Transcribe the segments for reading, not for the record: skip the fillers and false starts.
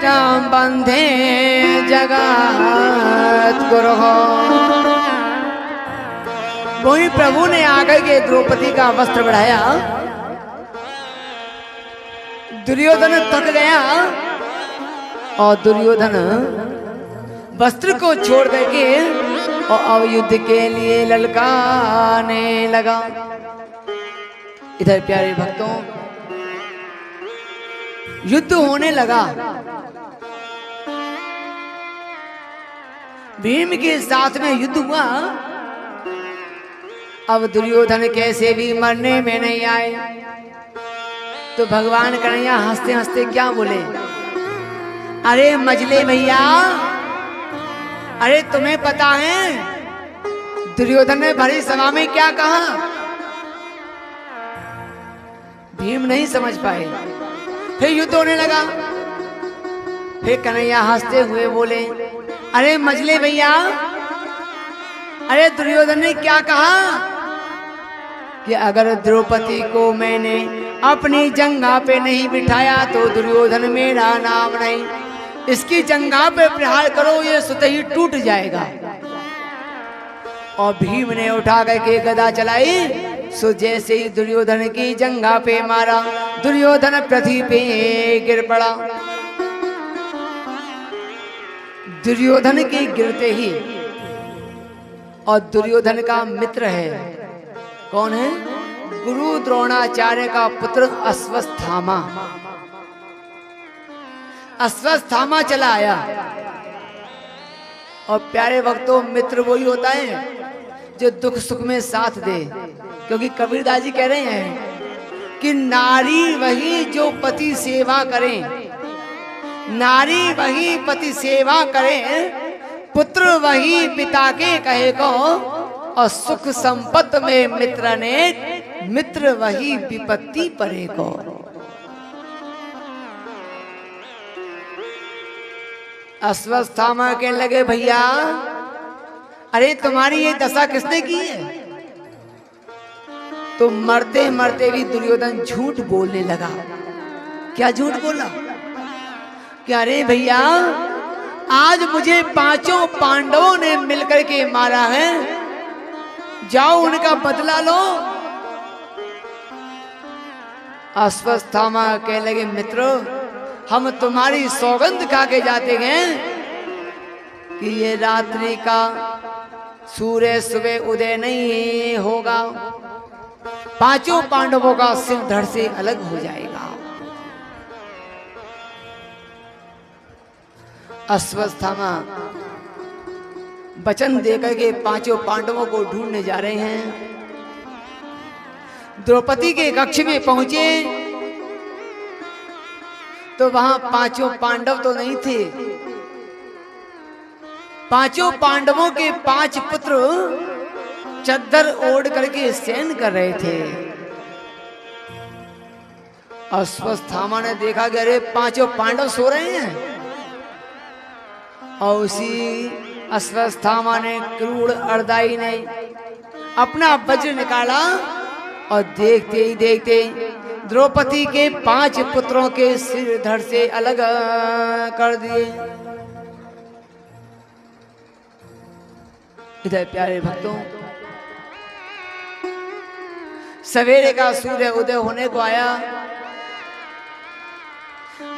कृष्ण बंधे जगत गुरु। वही प्रभु ने आकर के द्रौपदी का वस्त्र बढ़ाया। दुर्योधन थक गया और दुर्योधन वस्त्र को छोड़ करके और अब युद्ध के लिए ललकाने लगा। इधर प्यारे भक्तों युद्ध होने लगा। भीम के साथ में युद्ध हुआ। अब दुर्योधन कैसे भी मरने में नहीं आए तो भगवान कन्हैया हंसते हंसते क्या बोले, अरे मजले भैया, अरे तुम्हें पता है दुर्योधन ने भरी सभा में क्या कहा? भीम नहीं समझ पाए। फिर युद्ध होने लगा। फिर कन्हैया हंसते हुए बोले, अरे मजले भैया, अरे दुर्योधन ने क्या कहा कि अगर द्रौपदी को मैंने अपनी जंघा पे नहीं बिठाया तो दुर्योधन मेरा नाम नहीं। इसकी जंघा पे प्रहार करो, ये स्वतः ही टूट जाएगा। और भीम ने उठा करके गदा चलाई। सो जैसे ही दुर्योधन की जंघा पे मारा, दुर्योधन पृथ्वी पे गिर पड़ा। दुर्योधन के गिरते ही, और दुर्योधन का मित्र है, कौन है? गुरु द्रोणाचार्य का पुत्र अश्वत्थामा। अश्वत्थामा चला आया। और प्यारे भक्तों मित्र वही होता है जो दुख सुख में साथ दे। क्योंकि कबीरदास जी कह रहे हैं कि नारी वही जो पति सेवा करे, नारी वही पति सेवा करे, पुत्र वही पिता के कहे को, और सुख संपत्ति में मित्र ने, मित्र वही विपत्ति परे को। अश्वत्थामा कहने लगे, भैया अरे तुम्हारी ये दशा किसने की है? तो मरते मरते भी दुर्योधन झूठ बोलने लगा। क्या झूठ बोला? कि अरे भैया आज मुझे पांचों पांडवों ने मिलकर के मारा है, जाओ उनका बदला लो। अश्वत्थामा कहने लगे, मित्रों हम तुम्हारी सौगंध खा के जाते हैं कि ये रात्रि का सूर्य सुबह उदय नहीं होगा, पांचों पांडवों का सिर धड़ से अलग हो जाएगा। अश्वत्थामा वचन देकर के पांचों पांडवों को ढूंढने जा रहे हैं। द्रौपदी के कक्ष में पहुंचे तो वहां पांचों पांडव तो नहीं थे। पांचों पांडवों के 5 पुत्र चद्दर ओढ़ करके शयन कर रहे थे। अश्वत्थामा ने देखा कि अरे पांचों पांडव सो रहे हैं। और उसी अश्वत्थामा ने क्रूर अर्दाई ने अपना वज्र निकाला और देखते ही देखते द्रौपदी के 5 पुत्रों के सिर धड़ से अलग कर दिए। इधर प्यारे भक्तों सवेरे का सूर्य उदय होने को आया।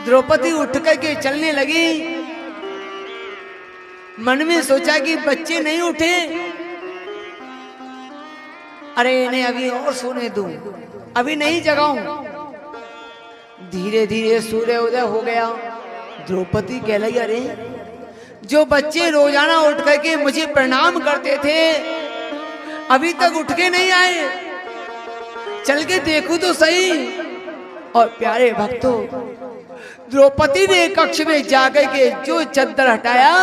द्रौपदी उठ करके चलने लगी। मन में सोचा कि बच्चे नहीं उठे, अरे इन्हें अभी और सोने दूं, अभी नहीं जगाऊं। धीरे धीरे सूर्य उदय हो गया। द्रौपदी कह लगी, अरे जो बच्चे रोजाना उठ करके मुझे प्रणाम करते थे अभी तक उठ के नहीं आए, चल के देखूं तो सही। और प्यारे भक्तों द्रौपदी ने कक्ष में जाकर के जो चद्दर हटाया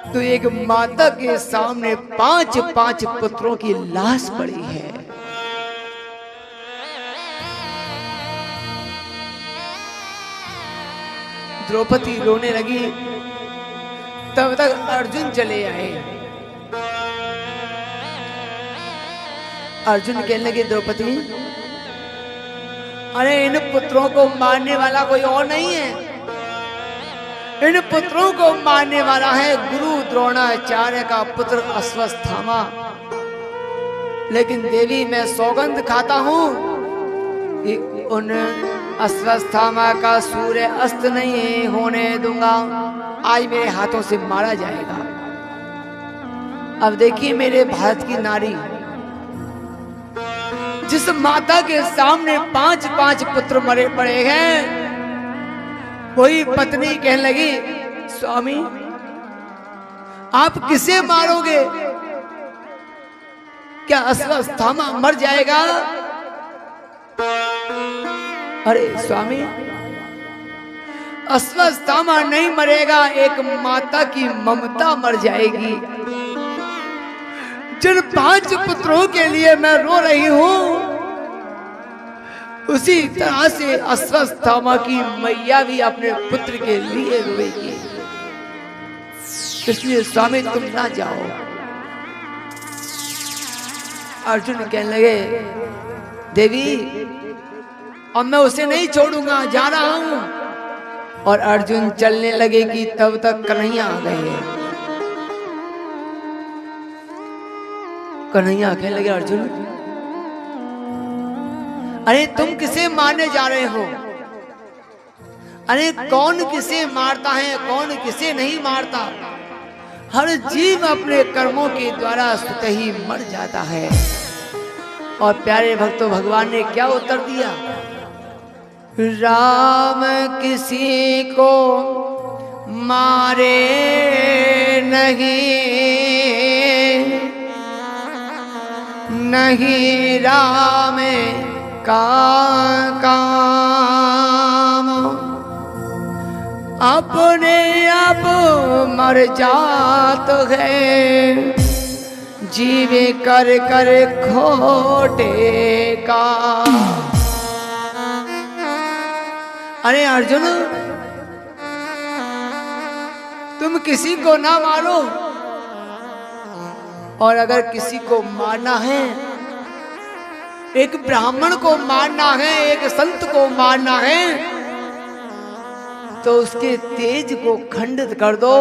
तो एक माता के सामने 5 पुत्रों की लाश पड़ी है। द्रौपदी रोने लगी। तब तक अर्जुन चले आए। अर्जुन कहने लगे, द्रौपदी अरे इन पुत्रों को मारने वाला कोई और नहीं है, इन पुत्रों को मारने वाला है गुरु द्रोणाचार्य का पुत्र अश्वत्थामा। लेकिन देवी मैं सौगंध खाता हूं कि उन अश्वत्थामा का सूर्य अस्त नहीं होने दूंगा। आज मेरे हाथों से मारा जाएगा। अब देखिए मेरे भारत की नारी, जिस माता के सामने 5-5 पुत्र मरे पड़े हैं, वही पत्नी कहने लगी, स्वामी आप किसे मारोगे? क्या अश्वत्थामा मर जाएगा? अरे स्वामी, अश्वत्थामा नहीं मरेगा, एक माता की ममता मर जाएगी। जिन 5 पुत्रों के लिए मैं रो रही हूं, उसी तरह से अश्वत्थामा की मैया भी अपने पुत्र के लिए रोएगी। इसलिए स्वामी तुम ना जाओ। अर्जुन कहने लगे, देवी अब मैं उसे नहीं छोड़ूंगा, जा रहा हूं। और अर्जुन चलने लगे कि तब तक कन्हैया आ गए। कन्हैया कहने लगे, अर्जुन अरे तुम किसे मारने जा रहे हो? अरे कौन किसे मारता है, कौन किसे नहीं मारता? हर जीव अपने कर्मों के द्वारा स्वतः ही मर जाता है। और प्यारे भक्तों, भगवान ने क्या उत्तर दिया? राम किसी को मारे नहीं, नहीं राम का काम, अपने आप मर जात है, जीवे कर कर खोटे का। अरे अर्जुन, तुम किसी को ना मारो, और अगर किसी को मारना है, एक ब्राह्मण को मारना है, एक संत को मारना है, तो उसके तेज को खंडित कर दो।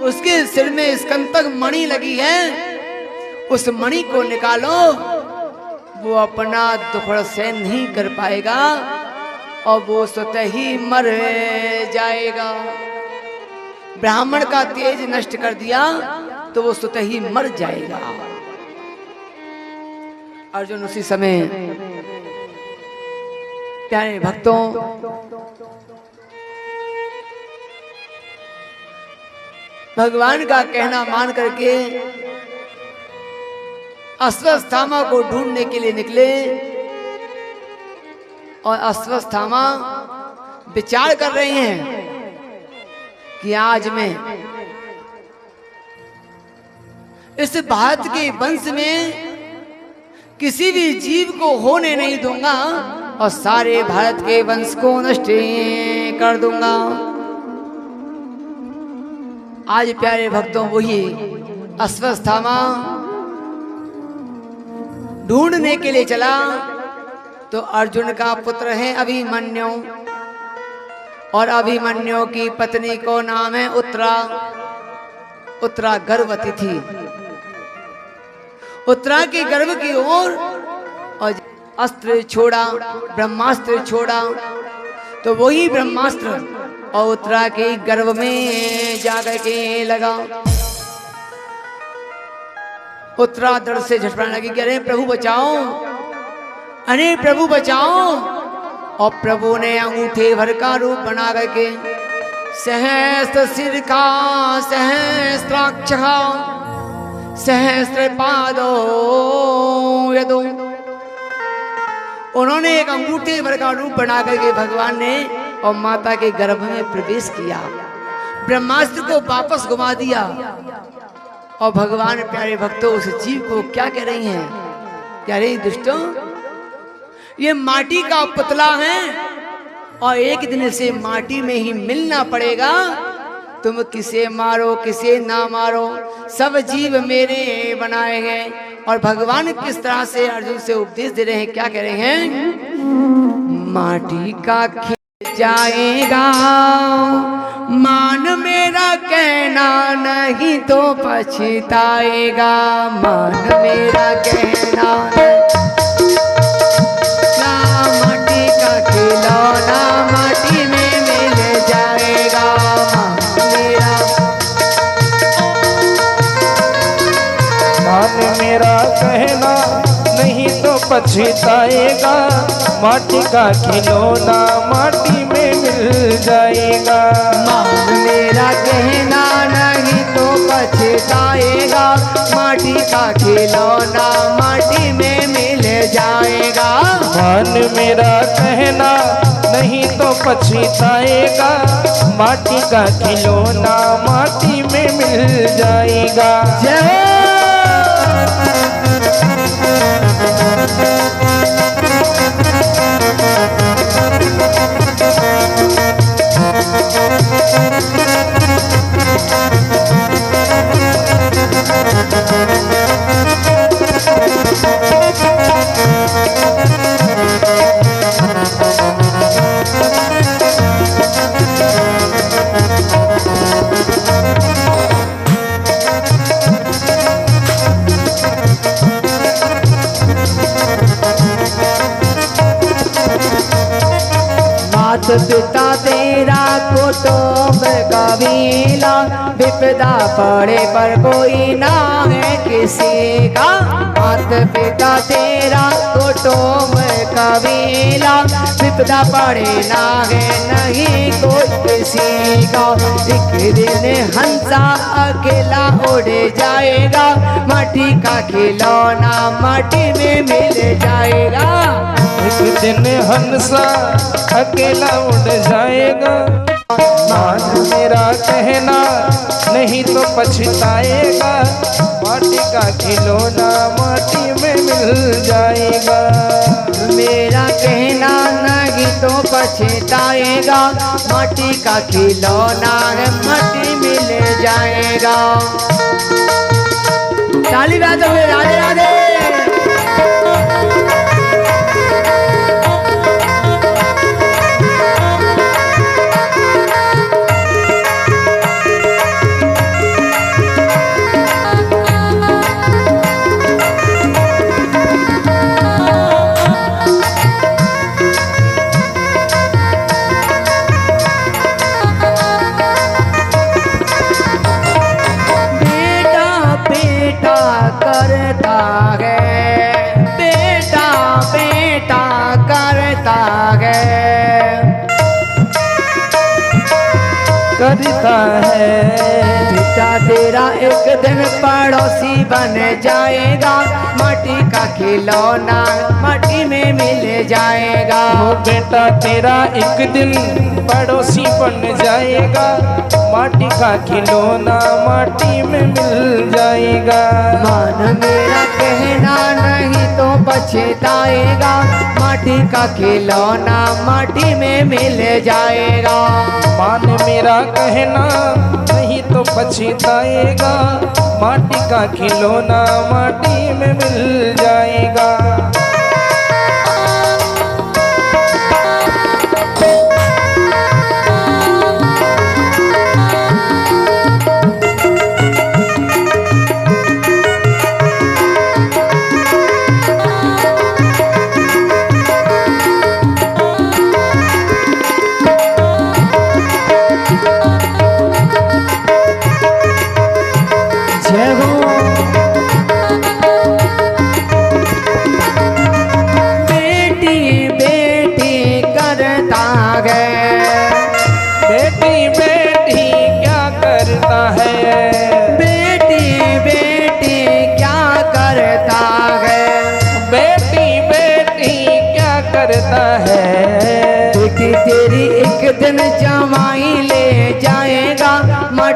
उसके सिर में स्कंतक मणि लगी है, उस मणि को निकालो। वो अपना दुखड़ सहन नहीं कर पाएगा और वो स्वतः ही मर जाएगा। ब्राह्मण का तेज नष्ट कर दिया तो वो स्वतः ही मर जाएगा। अर्जुन उसी समय प्यारे भक्तों, भगवान का कहना मान करके अश्वत्थामा को ढूंढने के लिए निकले। और अश्वत्थामा विचार कर रहे हैं कि आज मैं इस भारत के वंश में किसी भी जीव को होने नहीं दूंगा और सारे भारत के वंश को नष्ट कर दूंगा। आज प्यारे भक्तों, वही अश्वत्थामा ढूंढने के लिए चला तो अर्जुन का पुत्र है अभिमन्यु, और अभिमन्यु की पत्नी को नाम है उत्तरा। उत्तरा गर्भवती थी। उत्तरा के गर्भ की ओर और अस्त्र छोड़ा, ब्रह्मास्त्र छोड़ा, तो वही ब्रह्मास्त्र और उत्तरा के गर्भ में जाकर के लगा। उत्तरा दर्द से झटपटाने लगी कि अरे प्रभु बचाओ, अरे प्रभु बचाओ। और प्रभु ने अंगूठे भर का रूप बना करके सहस्त्र सिर का, सहस्त्राक्ष का, सहस्त्र पादो यदो, उन्होंने एक अंगूठे भर का रूप बना करके भगवान ने और माता के गर्भ में प्रवेश किया, ब्रह्मास्त्र को वापस घुमा दिया। और भगवान प्यारे भक्तों उस जीव को क्या कह रही हैं? कह रही दुष्टों, ये माटी का पुतला है और एक दिन से माटी में ही मिलना पड़ेगा। तुम किसे मारो किसे ना मारो, सब जीव मेरे बनाए गए। और भगवान किस तरह से अर्जुन से उपदेश दे रहे हैं, क्या कह रहे हैं? माटी का जाएगा। मान मेरा कहना नहीं तो पछताएगा। मान मेरा कहना ना माटी का खिलौना माटी में मिल जाएगा। मान मेरा कहना नहीं तो पछताएगा। माटी का खिलौना माटी में मिल जाएगा। मान मेरा कहना नहीं तो पछताएगा। माटी का खिलौना माटी में मिल जाएगा। मान मेरा कहना नहीं तो पछताएगा। माटी का खिलौना माटी में मिल जाएगा। जय पिता तेरा कुटुंब कबीला विपदा पड़े पर कोई ना है किसी का। मात पिता तेरा कुटुंब कबीला विपदा पड़े ना है नहीं कोई किसी का। एक दिन हंसा अकेला उड़ जाएगा। माटी का खिलौना माटी में मिल जाएगा। एक दिन हंसा अकेला उड़ जाएगा। मान मेरा कहना नहीं तो पछताएगा। माटी का खिलौना माटी में मिल जाएगा। मेरा कहना नहीं तो पछताएगा। माटी का खिलौना माटी मिल जाएगा। ताली बजाते हुए राधे राधे। करता है बेटा बेटा करता है। बेटा तेरा एक दिन पड़ोसी बन जाएगा। माटी का खिलौना माटी में मिल जाएगा। बेटा तेरा एक दिन पड़ोसी बन जाएगा। माटी का खिलौना माटी में मिल जाएगा। मान मेरा कहना नहीं तो पछताएगा। माटी का खिलौना माटी में मिल जाएगा। मान मेरा कहना नहीं तो पछताएगा। माटी का खिलौना माटी में मिल जाएगा।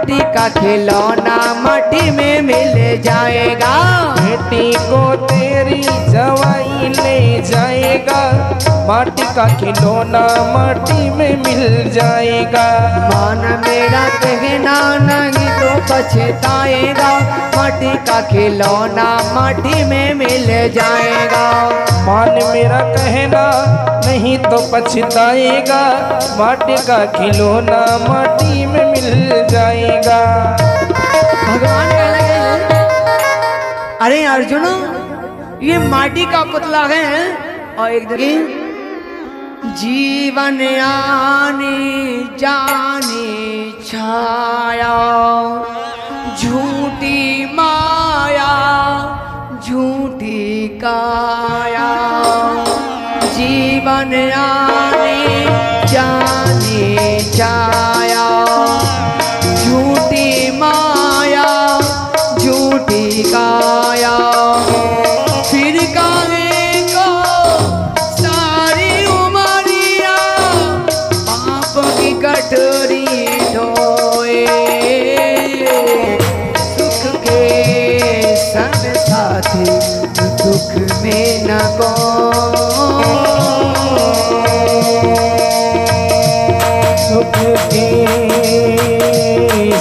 माटी का खिलौना माटी में मिल जाएगा। बेटी को तेरी जवाई ले जाएगा, माटी का खिलौना माटी में मिल जाएगा। मान मेरा कहना नहीं तो पछताएगा, माटी का खिलौना माटी में मिल जाएगा। मान मेरा कहना नहीं तो पछताएगा, माटी का खिलौना माटी में मिल जाएगा। भगवान कह लगे, अरे अर्जुन ये माटी का पुतला है और एक जगह जीवन आने जाने छाया, झूठी माया झूठी काया। जीवन आने जाने छाया, झूठी माया झूठी काया। फिर काहे को सारी उमरिया पाप की कटोरी ढोए, सुख के संग साथी दुख में न को। सुख के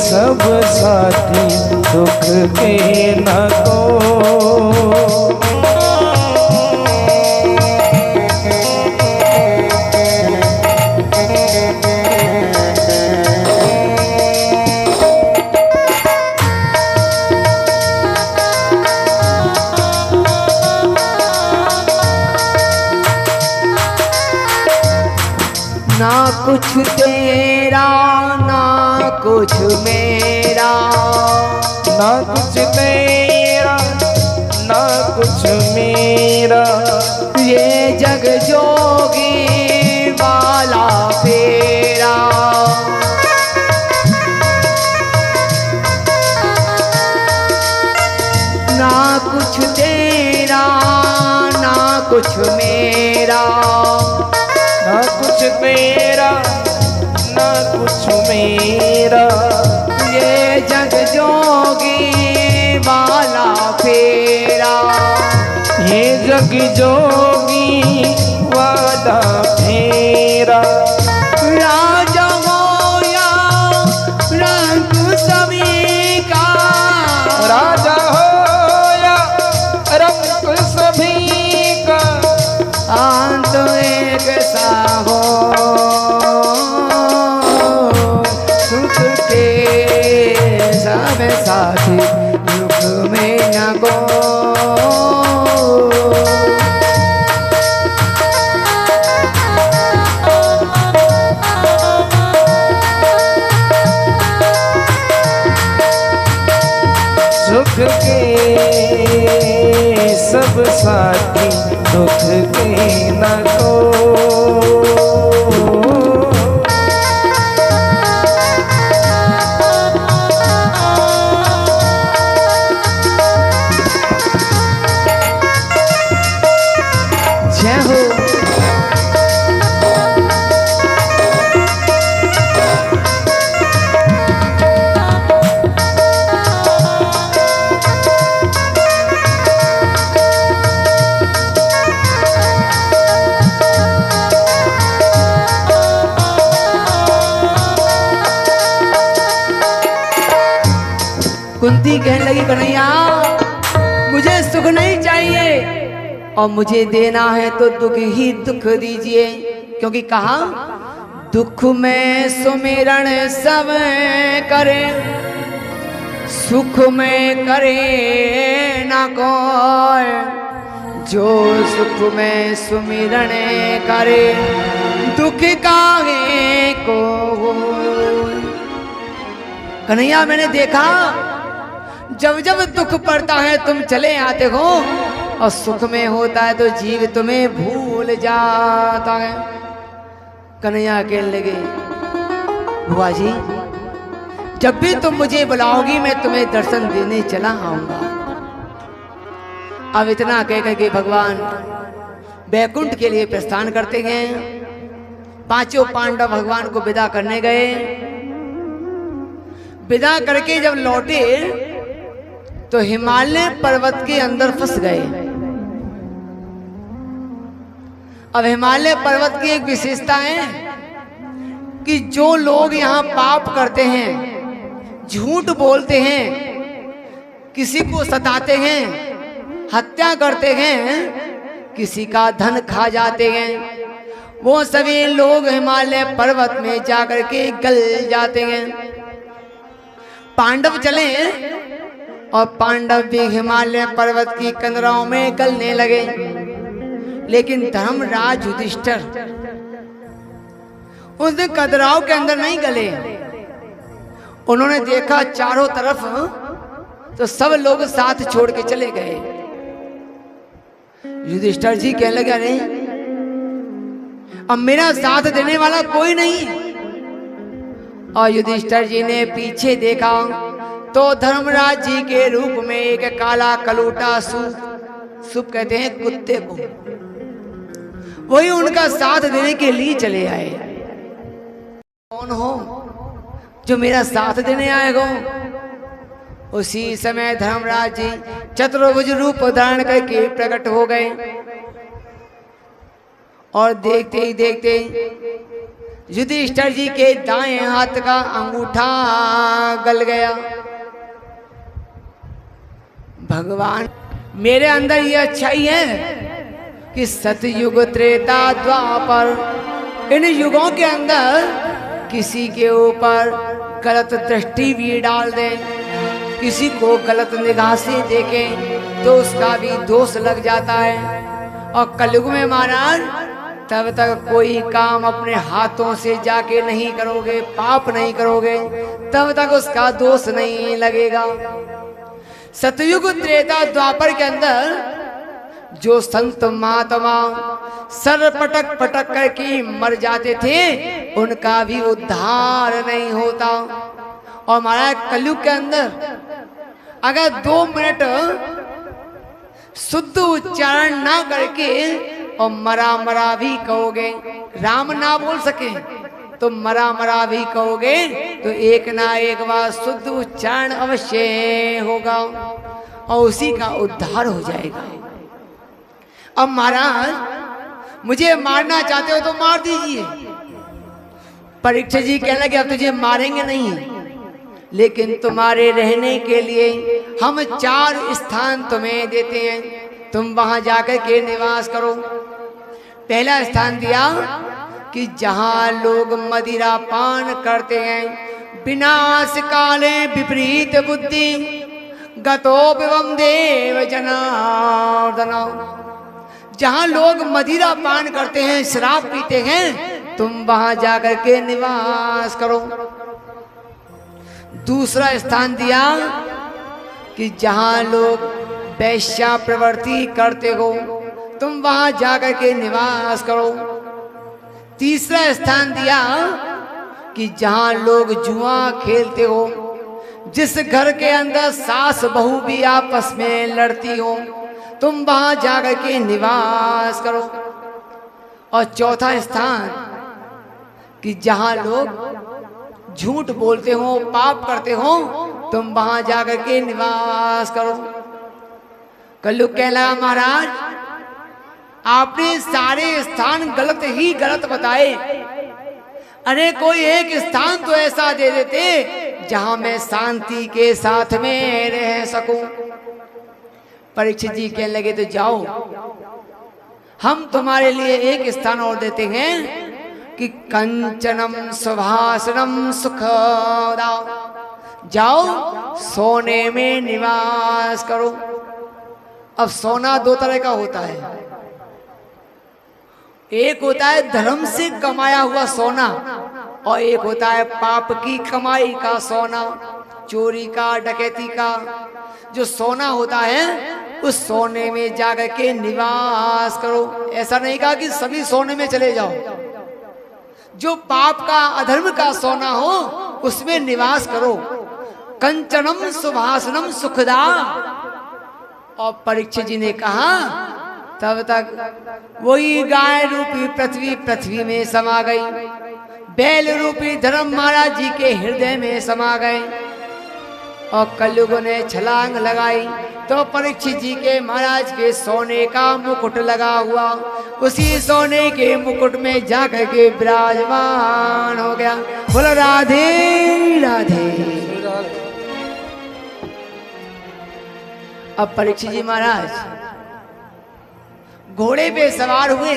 सब साथी दुख के न को। ना कुछ तेरा ना कुछ मेरा, ना कुछ तेरा ना कुछ मेरा। ये जग जोगी वाला फेरा। ना कुछ तेरा ना कुछ मेरा, ना कुछ तेरा ना कुछ मेरा। ये जग जोगी वाला फेरा। ये जग जोगी वाला फेरा। राजा हो या रंग सभी का, राजा हो या रंग सभी का। अंत एक सा हो, सुख के सब साथी दुख में न को। सुख के सब साथी दुख के न को। जय हो। कुंती कहने लगी कन्हैया मुझे सुख नहीं चाहिए और मुझे देना है तो दुख ही दुख दीजिए, क्योंकि कहा दुख में सुमिरन सब करे, सुख में करे ना कोई। जो सुख में सुमिरन करे दुख काहे को। कन्हैया मैंने देखा जब जब दुख पड़ता है तुम चले आते हो और सुख में होता है तो जीव तुम्हें भूल जाता है। कन्हैया कहने लगे बुआ जी जब भी तुम मुझे बुलाओगी मैं तुम्हें दर्शन देने चला आऊंगा। अब इतना कहकर के भगवान बैकुंठ के लिए प्रस्थान करते गए। पांचों पांडव भगवान को विदा करने गए। विदा करके जब लौटे तो हिमालय पर्वत के अंदर फंस गए। अब हिमालय पर्वत की एक विशेषता है कि जो लोग यहाँ पाप करते हैं, झूठ बोलते हैं, किसी को सताते हैं, हत्या करते हैं, किसी का धन खा जाते हैं, वो सभी लोग हिमालय पर्वत में जाकर के गल जाते हैं। पांडव चले और पांडव भी हिमालय पर्वत की कंदराओं में गलने लगे, लेकिन धर्मराज युधिष्ठिर उस कंदराओं के अंदर नहीं गले। उन्होंने देखा चारों तरफ तो सब लोग साथ छोड़ के चले गए। युधिष्ठिर जी कहने लगे, अरे अब मेरा साथ देने वाला कोई नहीं। और युधिष्ठिर जी ने पीछे देखा तो धर्मराज जी के रूप में एक काला कलूटा सूप कहते हैं कुत्ते को, वही उनका साथ देने के लिए चले आए। कौन हो जो मेरा साथ देने आएगा? उसी समय धर्मराज जी चतुर्भुज रूप धारण करके प्रकट हो गए और देखते ही देखते युधिष्ठिर जी के दाएं हाथ का अंगूठा गल गया। भगवान, मेरे अंदर ये अच्छाई है कि सतयुग त्रेता द्वापर इन युगों के अंदर किसी के ऊपर गलत दृष्टि भी डाल दें, किसी को गलत निगाह से देखें तो उसका भी दोष लग जाता है। और कलयुग में महाराज तब तक कोई काम अपने हाथों से जाके नहीं करोगे, पाप नहीं करोगे, तब तक उसका दोष नहीं लगेगा। सतयुग त्रेता द्वापर के अंदर जो संत महात्मा सर पटक पटक करके मर जाते थे, उनका भी उद्धार नहीं होता। और महाराज कलयुग के अंदर अगर 2 मिनट शुद्ध उच्चारण ना करके और मरा मरा भी कहोगे, राम ना बोल सके तो मरा मरा भी कहोगे, तो एक ना एक बार शुद्ध उच्चारण अवश्य होगा और उसी का उद्धार हो जाएगा। अब महाराज मुझे मारना चाहते हो तो मार दीजिए। परीक्षित जी कहने लगे, अब तुझे मारेंगे नहीं, लेकिन तुम्हारे रहने के लिए हम 4 स्थान तुम्हें देते हैं, तुम वहां जाकर के निवास करो। पहला स्थान दिया कि जहां लोग मदिरा पान करते हैं, विनाश काले विपरीत बुद्धि गतो विवम देव जनार्दन। जहां लोग मदिरा पान करते हैं, शराब पीते हैं, तुम वहां जाकर के निवास करो। दूसरा स्थान दिया कि जहां लोग वैश्या प्रवृत्ति करते हो, तुम वहां जाकर के निवास करो। तीसरा स्थान दिया कि जहां लोग जुआ खेलते हो, जिस घर के अंदर सास बहू भी आपस में लड़ती हो, तुम वहां जाकर के निवास करो। और चौथा स्थान कि जहां लोग झूठ बोलते हो, पाप करते हो, तुम वहां जाकर के निवास करो। कलयुग कहला, महाराज आपने सारे स्थान गलत ही गलत बताए। अरे कोई एक स्थान तो ऐसा दे देते जहां मैं शांति के साथ में रह सकूं। परीक्षित जी कहने लगे, तो जाओ, हम तुम्हारे लिए एक स्थान और देते हैं कि कंचनम सुभाषणम सुखदा, जाओ सोने में निवास करो। अब सोना 2 तरह का होता है, एक होता है धर्म से कमाया हुआ सोना और एक होता है पाप की कमाई का सोना, चोरी का, डकैती का। जो सोना होता है उस सोने में जाकर के निवास करो। ऐसा नहीं कहा कि सभी सोने में चले जाओ, जो पाप का, अधर्म का सोना हो उसमें निवास करो। कंचनम सुभाषणम सुखदा। और परीक्षित जी ने कहा, तब तक वही गाय रूपी पृथ्वी में समा गई, बैल रूपी धर्म महाराज जी के हृदय में समा गए। और कलयुग ने छलांग लगाई तो परीक्षित जी के महाराज के सोने का मुकुट लगा हुआ, उसी सोने के मुकुट में जाकर के विराजमान हो गया। बोला राधे राधे। अब परीक्षित जी महाराज घोड़े पे सवार हुए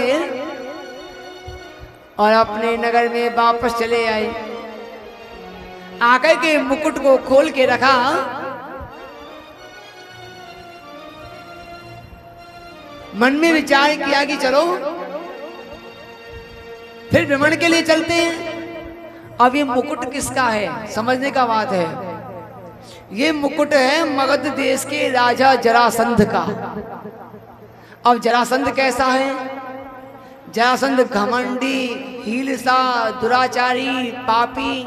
और अपने नगर में वापस चले आए। आकर के मुकुट को खोल के रखा, मन में विचार किया कि चलो फिर भ्रमण के लिए चलते हैं। अब ये मुकुट किसका है, समझने का बात है। ये मुकुट है मगध देश के राजा जरासंध का। अब जरासंध कैसा है? जरासंध घमंडी, हीलसा, दुराचारी, पापी।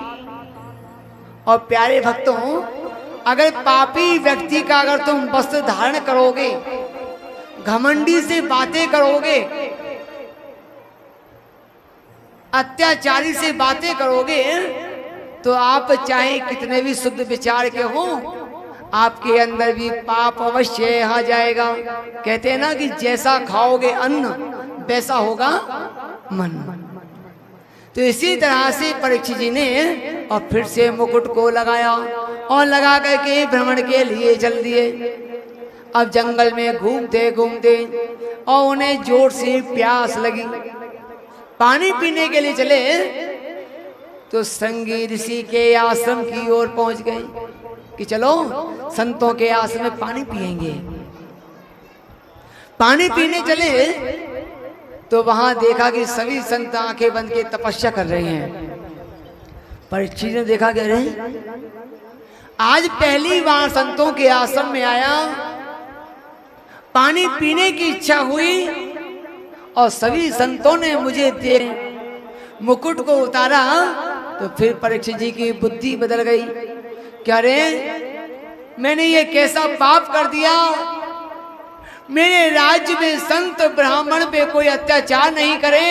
और प्यारे भक्तों, अगर पापी व्यक्ति का अगर तुम वस्त्र धारण करोगे, घमंडी से बातें करोगे, अत्याचारी से बातें करोगे, तो आप चाहे कितने भी शुद्ध विचार के हो, आपके अंदर भी पाप अवश्य आ जाएगा। कहते हैं ना कि जैसा खाओगे अन्न वैसा होगा मन। तो इसी तरह से परीक्षित जी ने और फिर से मुकुट को लगाया और लगा करके भ्रमण के लिए चल दिए। अब जंगल में घूमते घूमते और उन्हें जोर से प्यास लगी, पानी पीने के लिए चले तो श्रृंगी ऋषि के आश्रम की ओर पहुंच गए कि चलो संतों के आश्रम में पानी पिएंगे। पानी पीने चले तो वहां देखा कि सभी संत आंखें बंद के तपस्या कर रहे हैं। परीक्षित ने देखा कि अरे आज पहली बार संतों के आश्रम में आया, पानी पीने की इच्छा हुई और सभी संतों ने मुझे देख मुकुट को उतारा। तो फिर परीक्षित जी की बुद्धि बदल गई। क्या रे, मैंने ये कैसा पाप कर दिया? मेरे राज्य में संत ब्राह्मण पे कोई अत्याचार नहीं करे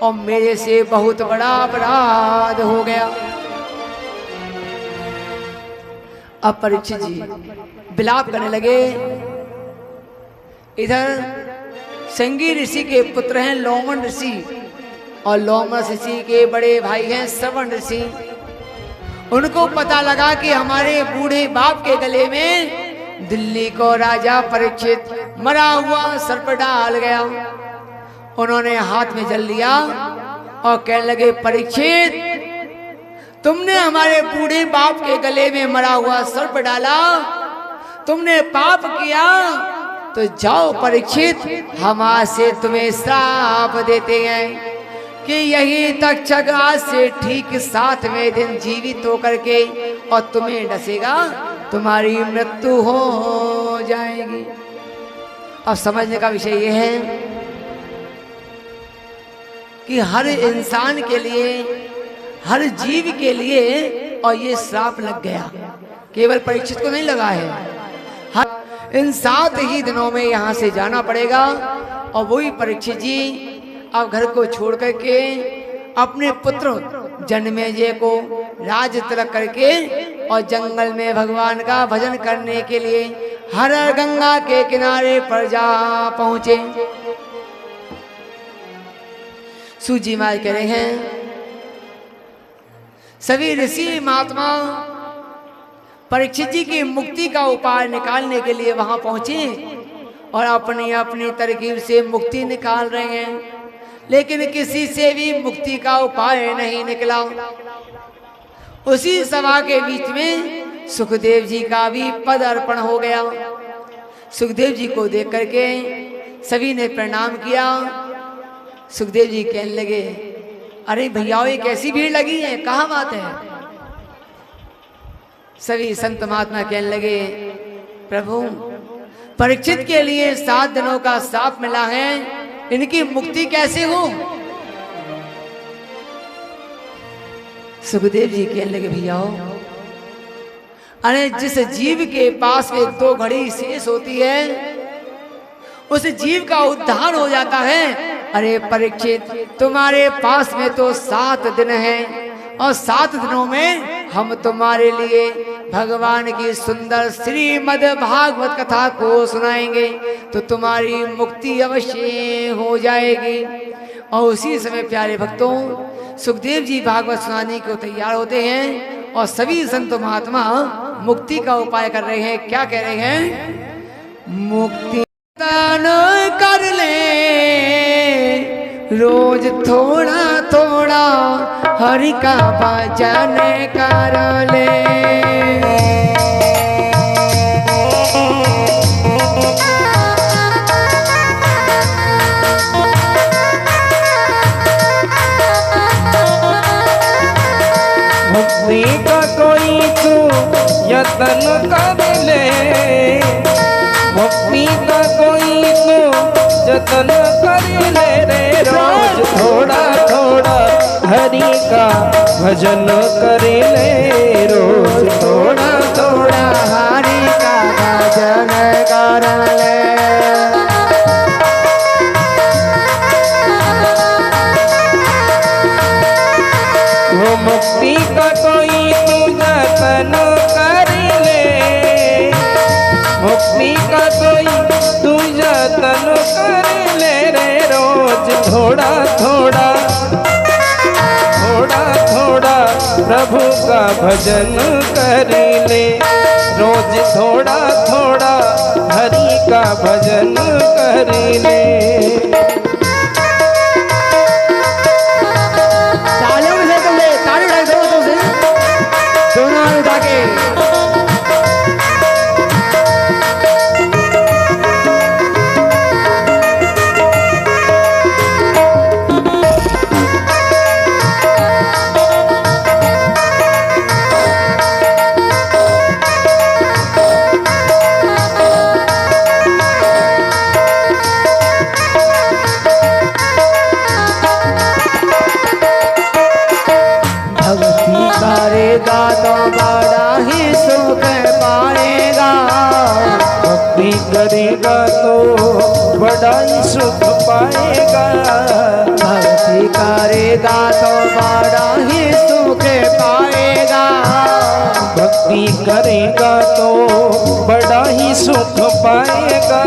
और मेरे से बहुत बड़ा अपराध हो गया। अब परीक्षित जी विलाप करने लगे। इधर श्रृंगी ऋषि के पुत्र हैं लोमन ऋषि और लोमन ऋषि के बड़े भाई हैं श्रवण ऋषि। उनको पता लगा कि हमारे बूढ़े बाप के गले में दिल्ली को राजा परीक्षित मरा हुआ सर्प डाल गया। उन्होंने हाथ में जल लिया और कहने लगे, परीक्षित तुमने हमारे बूढ़े बाप के गले में मरा हुआ सर्प डाला, तुमने पाप किया, तो जाओ परीक्षित, हम आज से तुम्हें श्राप देते हैं कि यही तक्षक आज से ठीक 7वें दिन जीवित होकर के और तुम्हें डसेगा, तुम्हारी मृत्यु हो जाएगी। अब समझने का विषय यह है कि हर इंसान के लिए, हर जीव के लिए और ये श्राप लग गया, केवल परीक्षित को नहीं लगा है। हर इन 7 ही दिनों में यहाँ से जाना पड़ेगा। और वही परीक्षित जी अब घर को छोड़ करके अपने पुत्र जन्मेजय को राज तिलक करके और जंगल में भगवान का भजन करने के लिए हर हर गंगा के किनारे पर जा पहुंचे। सूजी माँ कह रहे हैं, सभी ऋषि महात्मा परीक्षित जी की मुक्ति का उपाय निकालने के लिए वहां पहुंचे और अपनी अपनी तरकीब से मुक्ति निकाल रहे हैं, लेकिन किसी से भी मुक्ति का उपाय नहीं निकला। उसी सभा के बीच में सुखदेव जी का भी पद अर्पण हो गया। सुखदेव जी को देख करके सभी ने प्रणाम किया। सुखदेव जी कहने लगे, अरे भैया ये कैसी भीड़ लगी है, कहाँ बात है? सभी संत महात्मा कहने लगे, प्रभु परीक्षित के लिए 7 दिनों का श्राप मिला है, इनकी मुक्ति कैसे हो? सुखदेव जी कहने लगे, भैया अरे जिस जीव के पास में 2 घड़ी शेष होती है उस जीव का उद्धार हो जाता है। अरे परीक्षित तुम्हारे पास में तो 7 दिन हैं और 7 दिनों में हम तुम्हारे लिए भगवान की सुंदर श्रीमद् भागवत कथा को सुनाएंगे तो तुम्हारी मुक्ति अवश्य हो जाएगी। और उसी समय प्यारे भक्तों सुखदेव जी भागवत सुनाने को तैयार होते हैं और सभी संत महात्मा मुक्ति का उपाय कर रहे हैं। क्या कह रहे हैं? मुक्ति दान कर ले रोज थोड़ा थोड़ा, हरि का भजन कर ले। मुक्ति का कोई तू यत्न कर ले, मुक्ति का कोई तू यत्न कर ले रे। रोज थोड़ा थोड़ा हरि का भजन कर ले, रोज थोड़ा थोड़ा हरि का भजन कर ले। वो मुक्ति का कोई तू यत्न कर ले, मुक्ति का कोई तू यत्न कर ले रे। रोज थोड़ा थोड़ा थोड़ा थोड़ा प्रभु का भजन कर ले, रोज थोड़ा थोड़ा हरि का भजन कर ले। दोनों उठा के करेगा तो बड़ा ही सुख पाएगा, भक्ति करेगा तो बड़ा ही सुख पाएगा, भक्ति करेगा तो बड़ा ही सुख पाएगा, भक्ति करेगा तो बड़ा ही सुख पाएगा।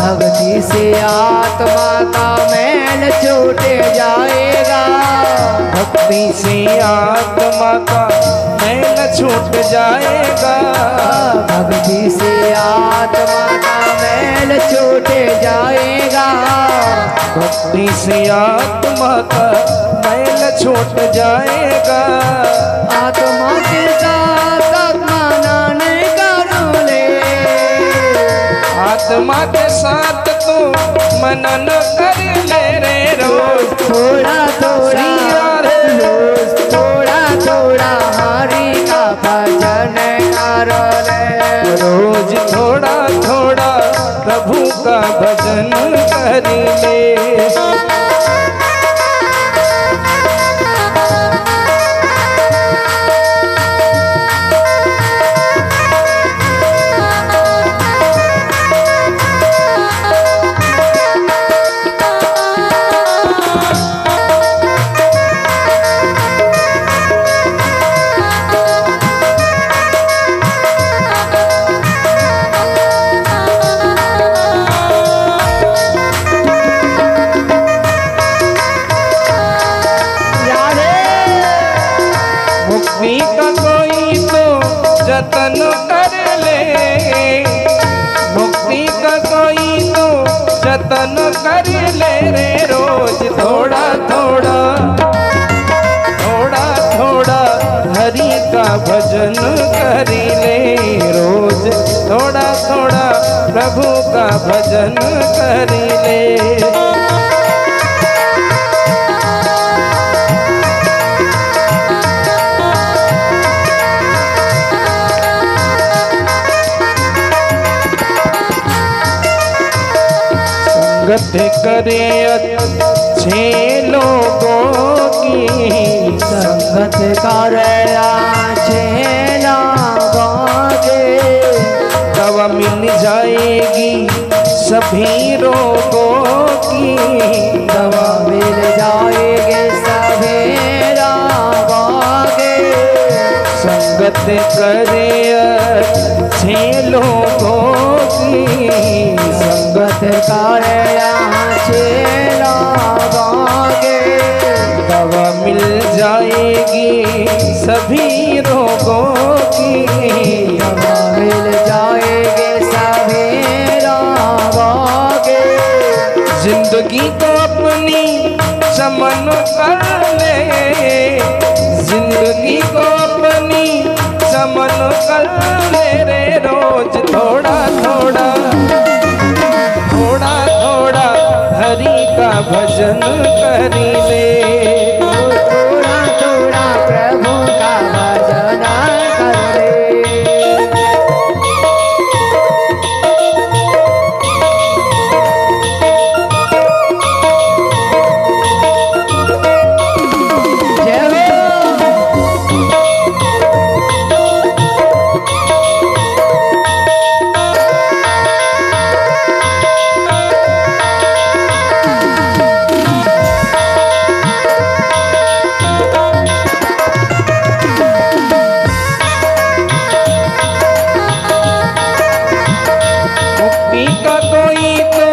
भक्ति से आत्मा का मैल छूट जाएगा, भक्ति से आत्मा का मैल छूट जाएगा, भक्ति से आत्मा का मैल छूट जाएगा, भक्ति से आत्मा का मैल छूट जाएगा। आत्मा के साथ आत्मनन कर ले, आत्मा के साथ तू मनन कर ले रे। रोज थोड़ा थोड़ा रोज थोड़ा थोड़ा हरि का भजन कर ले, रोज थोड़ा थोड़ा प्रभु का भजन कर ले। मुक्ति का कोई तो जतन कर ले, मुक्ति का कोई तो जतन कर ले रे। रोज थोड़ा थोड़ा थोड़ा थोड़ा हरि का भजन कर ले, रोज थोड़ा थोड़ा प्रभु का भजन कर ले। संगत करे अच्छे लोगों की, संगत करे अच्छे लोगों की, दवा मिल जाएगी सभी रोगों की, दवा मिल जाएगी सभी रोगों की। संगत करे दवा मिल जाएगी सभी रोगों की, दवा मिल जाएगी सभी रोगों की। जिंदगी को अपनी चमन कर ले, जिंदगी को अपनी चमन कर ले रे। रोज थोड़ा थोड़ा थोड़ा थोड़ा हरि का भजन करी ले, थोड़ा थोड़ा प्रभु का भजन कर ले। जय हो। मुक्ति का कोई तो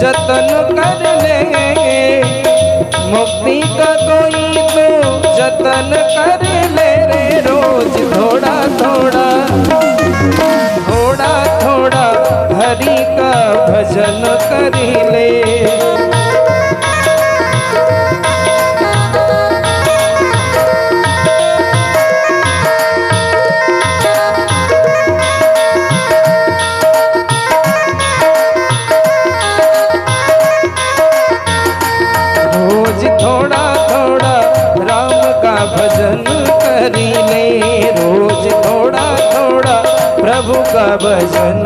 जतन कर ले, मुक्ति का कोई तो जतन कर ले रे। रोज थोड़ा थोड़ा थोड़ा थोड़ा हरि का भजन करी ले, रोज थोड़ा थोड़ा राम का भजन करी ले, रोज थोड़ा थोड़ा प्रभु का भजन।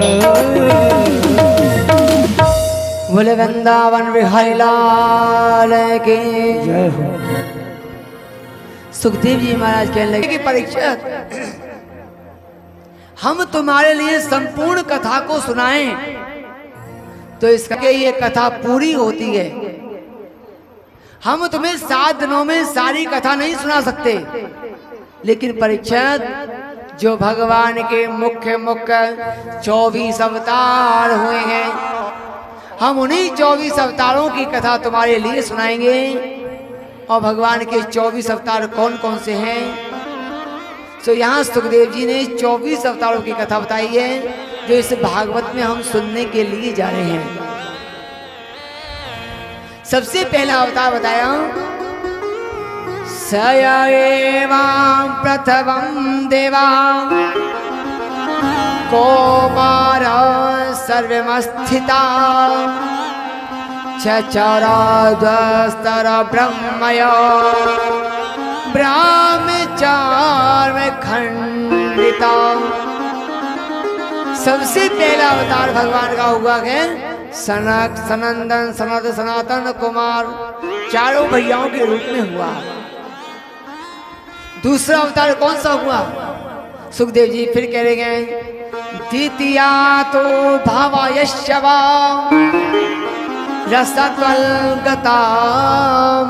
बोले वृंदावन बिहारी लाल की जय हो। सुखदेव जी महाराज कहने लगे कि परीक्षित, हम तुम्हारे लिए संपूर्ण कथा को सुनाएं तो इसके ये कथा पूरी होती है। हम तुम्हें 7 दिनों में सारी कथा नहीं सुना सकते, लेकिन परीक्षित, जो भगवान के मुख्य मुख्य 24 अवतार हुए हैं, हम उन्हीं 24 अवतारों की कथा तुम्हारे लिए सुनाएंगे। और भगवान के 24 अवतार कौन कौन से हैं? तो यहाँ सुखदेव जी ने 24 अवतारों की कथा बताई है, जो इस भागवत में हम सुनने के लिए जा रहे हैं। सबसे पहला अवतार बताया, स एवं प्रथमं देवा कौमार सर्वमस्थिता चरादस्तर ब्रह्मय ब्रह्मचार्य खंडिता। सबसे पहला अवतार भगवान का हुआ है सनक, सनंदन, सनद, सनातन कुमार, चारों भैयाओं के रूप में हुआ। दूसरा अवतार कौन सा हुआ? सुखदेव जी फिर कह रहे हैं, द्वितीया तो भावायश्चवा रसत्वल्गता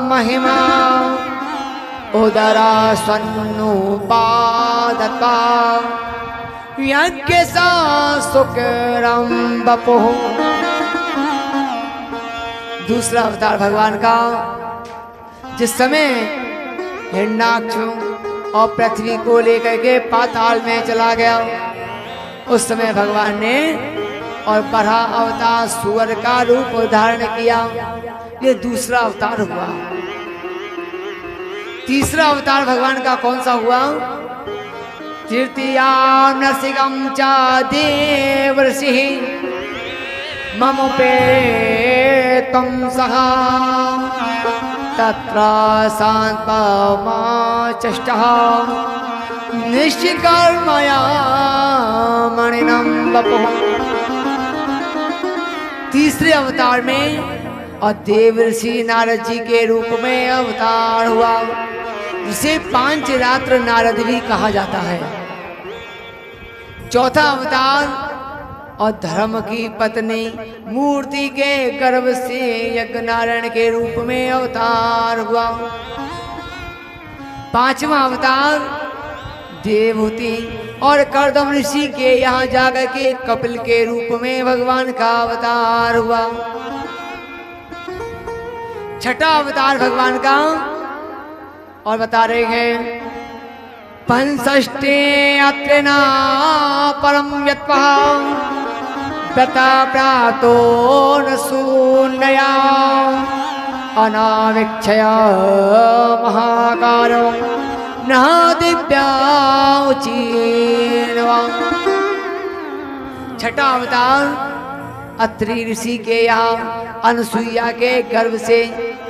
महिमा उदरा स्वन्नुपादता यज्ञ सा सुकरम बपुः। दूसरा अवतार भगवान का, जिस समय हिरण्याक्ष और पृथ्वी को लेकर के पाताल में चला गया, उस समय भगवान ने और बड़ा अवतार सुअर का रूप धारण किया। ये दूसरा अवतार हुआ। तीसरा अवतार भगवान का कौन सा हुआ? तृतीया नरसिंहं च देवर्षि ममुपेतं सह तत्र शान्तमाचष्टः निष्कर्मया मणिनं वपुः। तीसरे अवतार में और देवर्षि नारद जी के रूप में अवतार हुआ, जिसे 5 रात्र नारद भी कहा जाता है। चौथा अवतार और धर्म की पत्नी मूर्ति के गर्भ से यज्ञ नारायण के रूप में अवतार हुआ। 5वां अवतार देवहूति और कर्दम ऋषि के यहाँ जाकर के कपिल के रूप में भगवान का अवतार हुआ। छठा अवतार भगवान का और बता रहे हैं पंचष्टे अत्रेना परम यत्पः व्रता प्रातो न शून्यया अनाविक्षया महाकारो न दिव्या उचीर्वा। छठा अवतार अत्रि ऋषि के यहाँ अनुसुईया के गर्भ से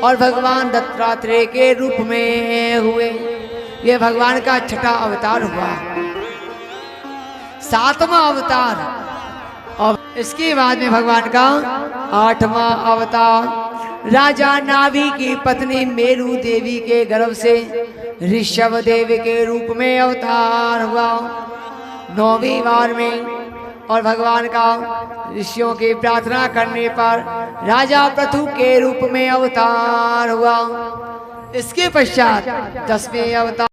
और भगवान दत्तात्रेय के रूप में हुए। ये भगवान का छठा अवतार हुआ। सातवां अवतार और इसके बाद में भगवान का आठवां अवतार राजा नाभि की पत्नी मेरु देवी के गर्भ से ऋषभ देव के रूप में अवतार हुआ। 9वीं बार में और भगवान का ऋषियों की प्रार्थना करने पर राजा पृथु के रूप में अवतार हुआ। इसके पश्चात 10वें अवतार